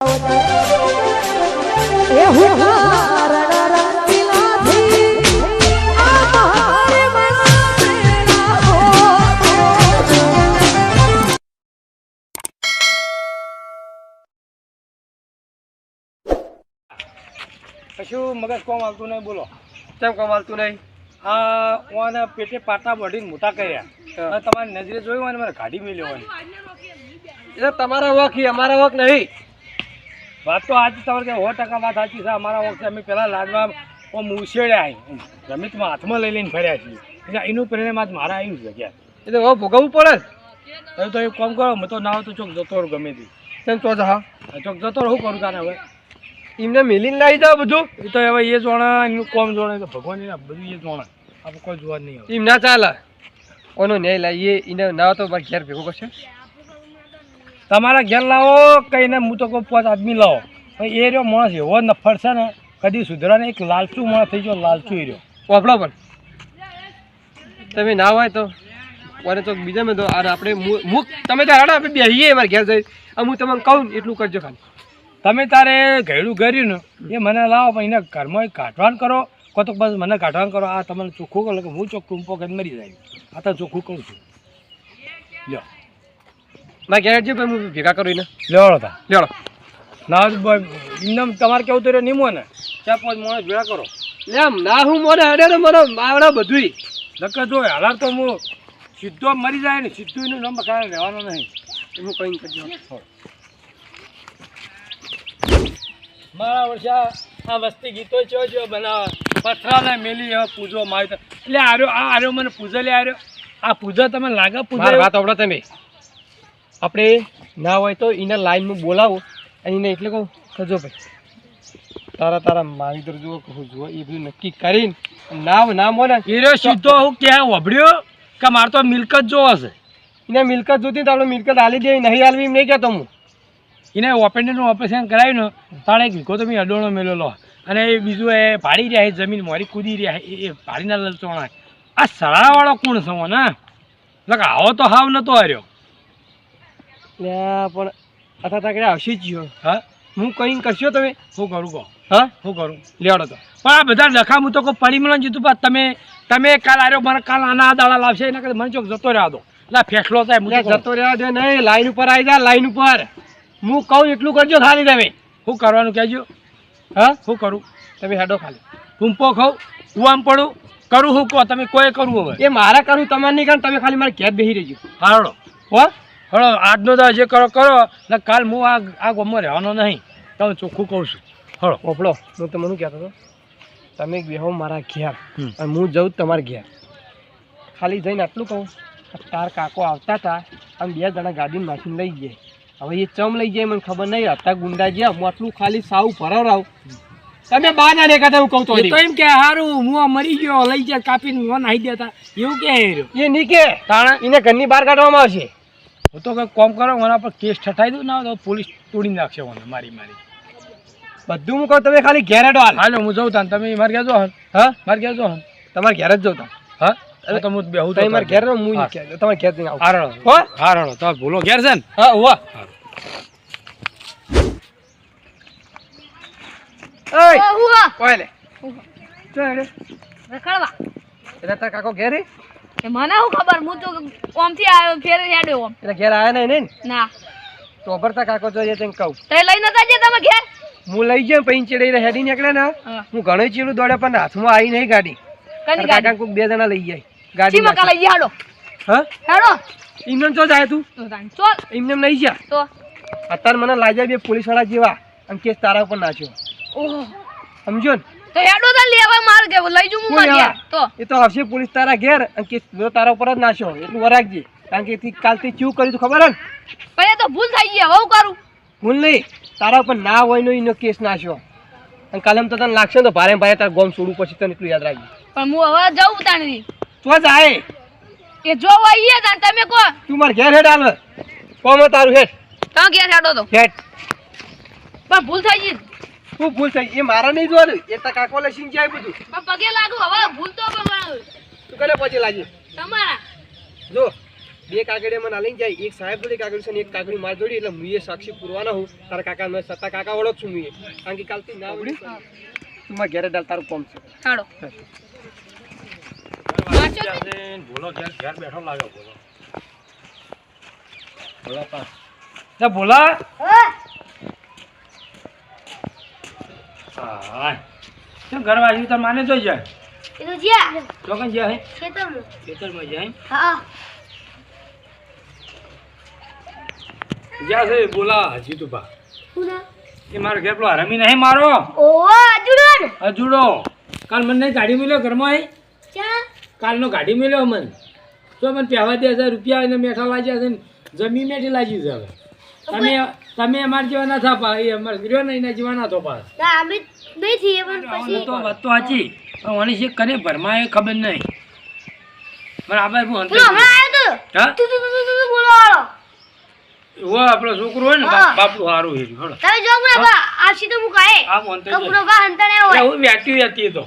કશું મગજ કોમ આવતું નહીં. બોલો કેમ કોમ આવતું નહીં? ઓને પેટે પાટા વઢીને મોટા કર્યા. તમારી નજરે જોયું હોય ને મારે ગાડી મેં લેવાની. એટલે તમારા વખ અમારા વખ નહીં. વાત તો આજે તમારે કે 100% વાત સાચી છે. અમારા વખતે અમે પેલા લાડવા ઉછેડ્યા જમીનમાં હાથમાં લઈ લઈને ફર્યા છીએ. એટલે એનું પરિણામ આજ મારા આવ્યું છે. ક્યાં એટલે હવે ભોગવવું પડે. હવે તો એક કામ કરો, મેં તો ના હોય તો ચોક જતો રહું ગમે તે. કેમ તો હા ચોક જતો રહું કરું તાને હવે એમને મિલીને લાવી જાવ બધું. એ તો હવે એ જોણા એનું કોમ જોણે તો ભગવાન બધું એ જોણા. આપણે કોઈ જોવા જ નહીં આવે. એમ ના ચાલે. કોનો ન્યાય લાવીએ એને ના તો મારે ઘેર ભેગો કરશે. તમારા ઘેર લાવો કહીને હું તો કોઈ 5 આદમી લાવો. પણ એ રહ્યો માણસ એવો નફર છે ને કદી સુધરાને. એક લાલચું માણસ થઈ ગયો. લાલચું એ રહ્યો પોપડો પણ તમે ના હોય તો કોને તો બીજા મેં તો આપણે તમે તો હાડો આપણે બેસીએ મારે ઘેર જઈ. હું તમને કહું એટલું કરજો ખાલી. તમે તારે ઘેડું કર્યું ને એ મને લાવો પણ એને ઘરમાં કાઢવાનું કરો. કો તો બસ મને કાઢવાનું કરો. આ તમને ચોખ્ખું કરો કે હું ચોખ્ખું ટૂંપો કરીને મરી જાય. આ તો ચોખ્ખું કહું છું. લ્યો મારે ઘેર છે હું ભેગા કરું એને. લેવાડો તા લેવાડો. ના એમને તમારે કેવું તો નીમો ને 4-5 માણસ ભેગા કરો. એમ ના હું મને હડે ને મને આવડે બધું નકર જો હાલાર તો હું સીધો મરી જાય ને સીધું એનું નામ બખાડે રહેવાનું નહીં. હું કઈ કરજો. મારા વર્ષે આ વસ્તી ગીતો ચો બનાવે પથરાને મેલી હવે પૂજો મારી. એટલે આર્યો મને પૂજા લે આર્યો. આ પૂજા તમે લાગે પૂજા વાત આવડો તમે. આપણે ના હોય તો એને લાઈનમાં બોલાવો અને એને એટલે કહું કરજો ભાઈ તારા મારી દર જુઓ કહું જુઓ એ બધું નક્કી કરીને ના મોને હીરો સીધો હું ક્યાં વભડ્યો કે મારે તો મિલકત જોવો છે. એને મિલકત જોતી તો આપણે મિલકત હાલી દે. નહીં હાલવી એમ નહીં કહેતો હું. એને ઓપરેશનનું ઓપરેશન કરાવ્યું ને તાણે એક વીઘો તમે અડોણો મેળેલો. અને એ બીજું એ પાડી રહ્યા જમીન મારી કૂદી રહ્યા એ પાડીના લલચોણા. આ સળાવાળો કોણ છો ને? એટલે આવો તો હાવ નતો હાર્યો. પણ અથવા તાકડે આવશે જ ગયો. હા હું કઈ કરશો તમે? શું કરું કહો? હા શું કરું? લેવાડો તો. પણ આ બધા લખા હું તો કોઈ પડી મળે જીતું પણ તમે કાલ આવ્યો મને કાલ આના દાડા લાવશે એના કરતા મને ચોક જતો રહેવા દો. એટલે ફેસલો થાય જતો રહેવા દે નહીં. લાઈન ઉપર આવી જા. લાઈન ઉપર હું કહું એટલું કરજો ખાલી. તમે શું કરવાનું કહેજો? હા શું કરું? તમે હેડો ખાલી. ટૂંપો ખાઉં ઉવામ પડું કરું શું કહો? તમે કોઈ કરવું હવે એ મારા કરું તમારે નહીં કારણ તમે ખાલી મારે ઘેર બેસી રહેજો. હારડો હો હળો આજનો તો જે કરો ને કાલ હું આ ગામમાં રહેવાનો નહીં. તમે ચોખ્ખું કહું છું. હળો પોપડો હું તમને કહેતો હતો તમે બેહો મારા ઘેર અને હું જઉં તમારા ઘેર. ખાલી જઈને આટલું કહું તાર કાકો આવતા હતા આમ 2 જણા ગાડીમાં નાખીને લઈ ગયા. હવે એ ચમ લઈ જાય મને ખબર નહીં. હતા ગુંડા ગયા હું આટલું ખાલી સાવ ભરાવ. તમે બહાર ના દેખાતા હું કહું તો એમ કે હારું હું મરી ગયો લઈ જાય કાપીને નાહી દેતા એવું કે એ નહીં કે તાણા એને ઘરની બહાર કાઢવામાં આવશે. હું તો કંઈક કોમ કરો એના પર કેસ ઠઠાઈ દઉં ના તો પોલીસ તોડી નાખશે મને મારી બધું હું કહું તમે ખાલી ઘેર હેડો. હાલો હું જઉં તા તમે મારે ઘેર જો. હા મારે ઘેર જો. તમારે ઘેર જ જતા. હા તો હું બેહું તો તમારે ઘેર હું તમારે ઘેર જઈને આવું. હારડો હો હારડો તો ભૂલો ઘેર છે ને? હા હોવા કાકો ઘેર મને શું ખબર? હું તો ઓમથી આવ્યો ફેર હેડ્યો ઓમ. એટલે ઘેર આવ્યા નહીં ને? ના તો ભરતા કાકો જોઈએ તેને કહું તે લઈને જજે તમે ઘેર. હું લઈ જાય પછી ચેડી હેડી નીકળે ને હું ઘણો ચીડું દોડે પણ હાથમાં આવી નહીં ગાડી. કાકા કોઈક 2 જણા લઈ જાય ગાડી માં લઈ હેડો. હા હેડો. એમને તો જાય તું ચાલ એમને લઈ જા. તો અત્યારે મને લાગ્યા 2 પોલીસ વાળા જેવા અને કેસ તારા ઉપર નાખ્યો. ઓહો સમજો ને? તો હેડો તો લેવા માર કે લઈ જઉં હું માર ઘેર. તો એ તો આવશે પોલીસ તારા ઘેર અને કેસ તારા ઉપર જ નાખ્યો. એટલું વરાગજી કારણ કે કાલથી ચૂ કર્યું તો ખબર હે ને? પણ એ તો ભૂલ થઈ ગઈ. હવે કરું ભૂલ નહીં. તારા ઉપર ના હોય નો એનો કેસ નાખ્યો અને કાલે તો તને લાગશે તો ભારે ભારે તાર ગોમ છોડવું પછી તને એટલું યાદ રાખજે. પણ હું હવે જાઉં તાણી તો જાય એ જો આઈએ તાન તમે કો તું માર ઘેર હેડ આલ કોમ તારું હેડ તા ઘેર હેડો તો હેડ. પણ ભૂલ થઈ ગઈ. શું ભૂલ થઈ? એ મારા નહીં જોવાનું. એ તો કાકો લસીન જાય બધું. પણ પગે લાગુ હવે ભૂલ તો તું કને પછી લાગી તમારા જો બે કાગળિયા મને આલીને જાય, એક સાહેબ જોડે કાગળ છે ને એક કાગળી માર જોડી, એટલે મુએ સાક્ષી પુરવાના હું તારા કાકા મેં સત્તા કાકા ઓળખ છું મુએ, કારણ કે કાલથી ના આવડી તું મારા ઘરે ડાલ તારું કોમ છે. હાડો બોલો ઘેર ઘેર બેઠો લાગ્યો બોલો. બોલા પાસ લે બોલા. હા કેમ ઘર વાળી તાર માને જોઈ જાય એ તો જ્યા તો કઈ જાય ખેતરમાં. ખેતરમાં જાય હા જ્યાં છે બોલા જીતુભા પૂરા એ મારો ઘેર પેલો હરામી નહીં મારો ઓહો અજુડન હજુડો કાલ મને નહીં ગાડી મળ્યો ઘરમાં એ ચા કાલનો ગાડી મળ્યો મને તો મને પહેવા દે 1000 રૂપિયા એને મેઠા લાગ્યા છે ને જમી મેઠી લાગી છે હવે તમે અમારા જેવા ના થાપા એ અમારે ગૃહ નહીં ના જેવા ના થોપા ના અમે નહીં થઈએ પણ પછી તો વાત તો સાચી પણ મને છે કરે ભરમાં એ ખબર નહીં મને આબાર હું પેલો હમણાં આવ્યો તો હા તું બોલો વાળો ઓ આપણો છોકરો હોય ને હા. બાપુ સારું હેરી હળો તમે જો બરાબર આશી તો મુકાય આ મોનતે તો પૂરો કા અંતર હોય હું વેટી હતી તો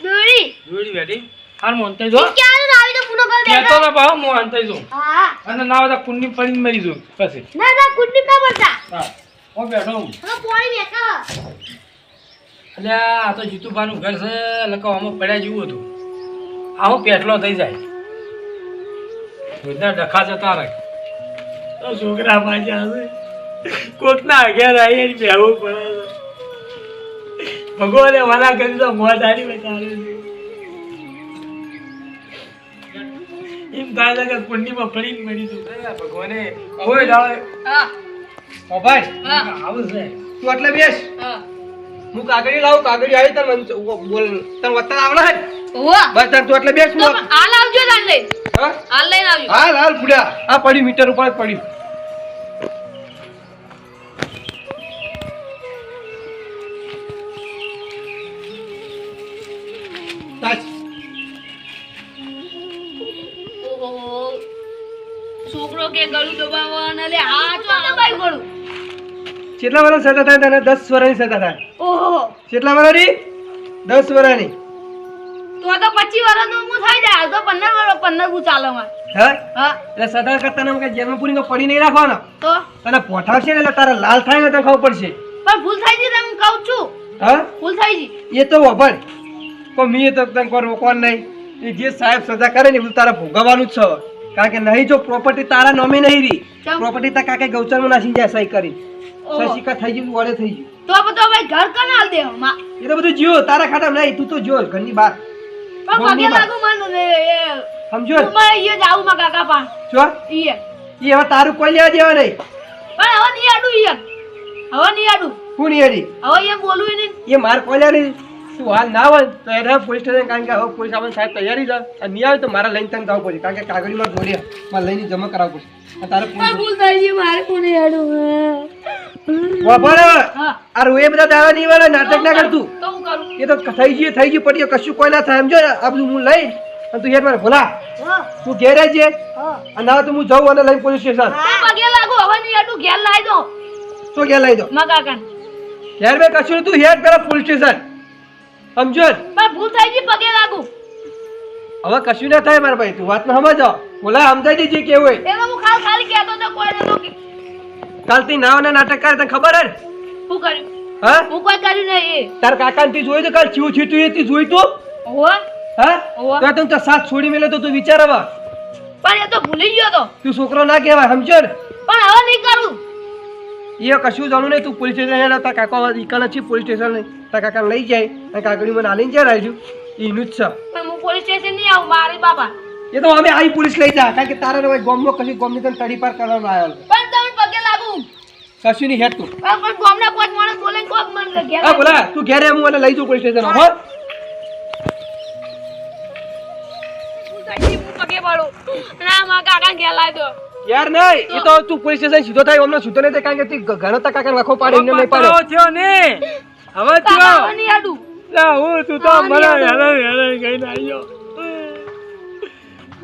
દોડી જોડી વેટી હાર મોનતે જો ક્યાં આવી તો પૂરો કા કે તો ના ભાવ મોનતે જો હા અને ના બધા કુંડી પડીને મરી જો પછી ના ના કુંડી ના પડતા હા હું બેઠો હું હવે પાણી મેકા એટલે આ તો જીતુભાનું ઘર છે લકો આમાં પડ્યા જેવું હતું આવું પેટલો થઈ જાય બધા ડખા જતા રહે તો છોકરા પાછા હશે કોકના ઘેર આવીને બેહવું પડે છે ભગવાને મના કરી તો મોઢારી બતાવે છે એમ થાય છે કે કુંડીમાં પડીને મરી તું ભગવાને કોઈ દાડે હા ઓ ભાઈ હા આવું છે તું એટલે બેસ, હા હું કાગળી લાવું, કાગળી આવી તને બોલ તને વત્તા આવડે છે ઓહો બસ તાર તું એટલે બેસ તો હાલ આવજો તાન લઈ હા હાલ લઈને આવજો હાલ હાલ ફૂડ્યા આ પડ્યું મીટર ઉપર જ પડ્યું. તાજ ઓહો છોકરો કે ગળું દબાવવાના લે આ તો દબાઈ ગળું કેટલા વર્ષ સજા થાય તને? 10 વર્ષની સજા થાય. ઓહો કેટલા વર્ષની? 10 વર્ષની. તો 25 વર્ષનો હું થઈ જાય હાલ તો 15 વર્ષ 15 હું ચાલે માં હા હા એટલે સજા કરતા ને કે જેલમાં પૂરી પડી નહીં રાખવાનો. તો તને પોઠાવશે ને એટલે તારા લાલ થાય ને તને ખબર પડશે. પણ ભૂલ થઈ ગઈ તમે કહું છું હા ભૂલ થઈ ગઈ એ તો વભર પણ મી તો તને કોઈ રોકવાનું નહીં. એ જે સાહેબ સજા કરે ને એ બધું તારે ભોગવવાનું જ છે. કારણ કે નહીં જો પ્રોપર્ટી તારા નામે નહીં રહી, ચમ. પ્રોપર્ટી તારા કાકે ગૌચરમાં નાસી જાય સહી કરી. ઓહો. સસિકા થઈ ગયું વડે થઈ ગયું. તો બધો ભાઈ ઘર કને હાલ દે માં એ તો બધું જીવો તારા ખાતામાં નહીં, તું તો જો ઘરની બહાર પણ બોલ પગે ની લાગુ માનો ને સમજો હું માં ઈ જાઉં માં કાકા પા જો ઈ એ હવે તારું કોઈ લેવા દેવા નહીં. પણ હવે નહીં આડું ઈ હવે નહીં આડું હું નહીં હરી હવે એમ બોલવું નહીં એ માર કોઈ લે નહીં. તું હાલ ના હોય તો એને પોલીસ સ્ટેશન, કારણ કે હવે પોલીસ આપણને સાહેબ તૈયારી છે અને નહીં આવે તો મારા લઈને તને જવું પડશે, કારણ કે કાગળીમાં જોડ્યા મારે લઈને જમા કરાવવું પડશે. અને તારે પણ પોલીસ ભૂલ થઈ ગઈ મારે કોને આડું વાપર હા આ રોએ બધા દાવા નહીં વાળા નાટક ના કરતું. તો હું કરું એ તો થઈ ગયું પડી કશું કોઈ ના થાય સમજો. આ બધું હું લઈ અને તું યાર મારે ભોલા હા તું ઘેર જ છે હા અને હવે તો હું જાઉં અને લઈને પોલીસ સ્ટેશન. તો પગે લાગુ હવે નહીં આડું ઘેર લાવી દો તો ઘેર લઈ દો. માં કાકા ઘેર મેં કશું તું હેડ પેલા પોલીસ સ્ટેશન સમજો. પણ ભૂલ થઈ ગઈ પગે લાગુ હવે કશું ના થાય મારા ભાઈ, તું વાત ના સમજો. ભોલા સમજાઈ દેજે કેવું હોય. એનો હું ખાલી કહેતો તો કોઈ નતો કાલથી નાવાના નાટક કરે તને ખબર હે ને? હું કર્યું હા હું કોઈ કર્યું નહીં તાર કાકાને તી જોયું તો કાલ ચીવું થયું એ તી જોયું તું? હો હા હોવે. તો તું તો સાથ છોડી મેલે તો તું વિચાર હવે. પણ એ તો ભૂલી ગયો તો તું છોકરો ના કહેવાય સમજો ને. પણ હવે નહીં કરું એ કશું જાણું નહીં. તું પોલીસ સ્ટેશન હેડ, તાર કાકા ઈકાના છે પોલીસ સ્ટેશન નહીં. તાર કાકાને લઈ જાય અને કાગળી મને આલીને જાય રાખ્યું એનું જ છે. પણ હું પોલીસ સ્ટેશન નહીં આવું મારી બાપા એ તો અમે આવી પોલીસ લઈ જા, કારણ કે તારા ગોમમાં કશું ગોમની તને તડી પાર કરવાનો આવ્યો. પણ તમે પગે લાગુ કશું નહીં હેડ તું. પણ ગામના કોઈ માણસ બોલે ને કોઈ મને ઘેર હા બોલા તું ઘેરે હું એને લઈ જાઉં પોલીસ સ્ટેશન. હો હું પગે પડું ના માં કાકા ઘેર લાવી દો યાર નહીં, એ તો તું પોલીસ સ્ટેશન સીધો થાય અમને સીધો નહીં થાય, કારણ કે તું ઘણો તા કાકા લખો પાડે એમને નહીં પાડે. પતાવો થયો ને હવે કાકા થયો હવે નહીં આડું લા હું તું તો હા, મને નહીં હેરાન કહીને આવ્યો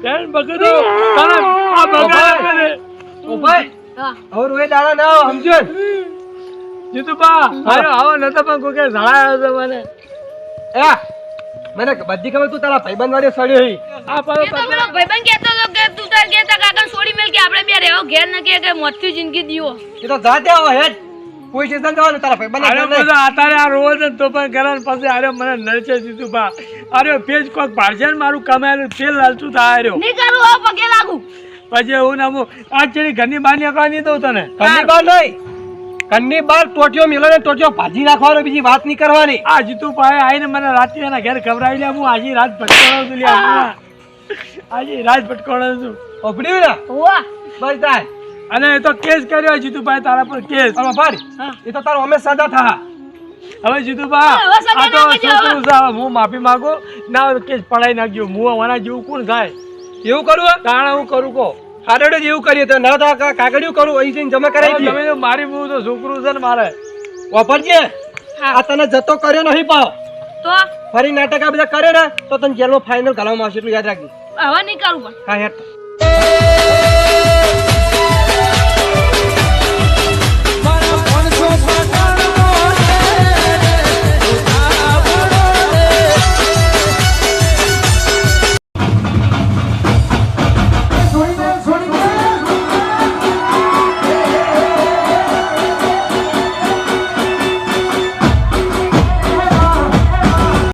બેન બગડો તારા આ બગાડે ઓ ભાઈ હા હવે રોએ દાડા ના આવો સમજો ને. જીતુબા આયો આવો નતો પણ કોઈ કે ઝાડા આવ્યો છે મને એ મને બધી ખબર તું તારા ભાઈબંધ વાળે સડ્યો હી. આ એ તો પેલો ભાઈબંધ કહેતો હતો કે તું તાર ઘેર તાર કાકાને છોડી મેલ કે આપણે બે રહેવો ઘેર ન કે મોતથી જિંદગી દીવો. એ તો જાતે આવો હેડ પોલીસ સ્ટેશન જવાનું તારા ભાઈબંધ અરે બધો આતારે આ રોજ જ તો પણ કરે ને પછી અરે મને નડશે સીધું બા અરે પેજ કોક ભાડશે ને મારું કમાયેલું તેલ હાલતું થાય રહ્યો નહીં કરું હવે પગે લાગુ. પછી હું ના હું આજ ચડી ઘરની બહાર નીકળવા નહીં દઉં તને ઘરની બહાર નહીં ઘરની બહાર ટોટિયો મેલો ને ટોટિયો ભાજી નાખવાનો બીજી વાત નહીં કરવાની. આ જીતુ ભાઈ આવીને મને રાતે એના ઘેર ખવડાવી લે હું આજે રાત ભટકાણો છું લ્યા આજે રાત ભટકાણો છું ઓપડ્યું ને હોવા બસ થાય અને એ તો કેસ કર્યો જીતુભાઈ તારા પર કેસ હવે ભાઈ એ તો તારો અમે સજા થા. હવે જીતુભા હવે સજા આ તો નાખી દે હવે. છોકરું છે હવે હું માફી માંગુ ના કેસ પડાઈ નાખજો હું અમારા જેવું કોણ થાય એવું કરું હે? તાણા હું કરું કહો હાડે જ એવું કરીએ તો ના તો કાગળિયું કરું અહીં જઈને જમા કરાવી તમે તો મારી બહુ તો છોકરું છે ને મારે વાપરજે આ તને જતો કર્યો નહીં પાવ તો ફરી નાટક આ બધા કરે ને તો તને જેલમાં ફાઇનલ ઘાલવામાં આવશે એટલું યાદ રાખજે. હવે નહીં કરું પણ હા હેડ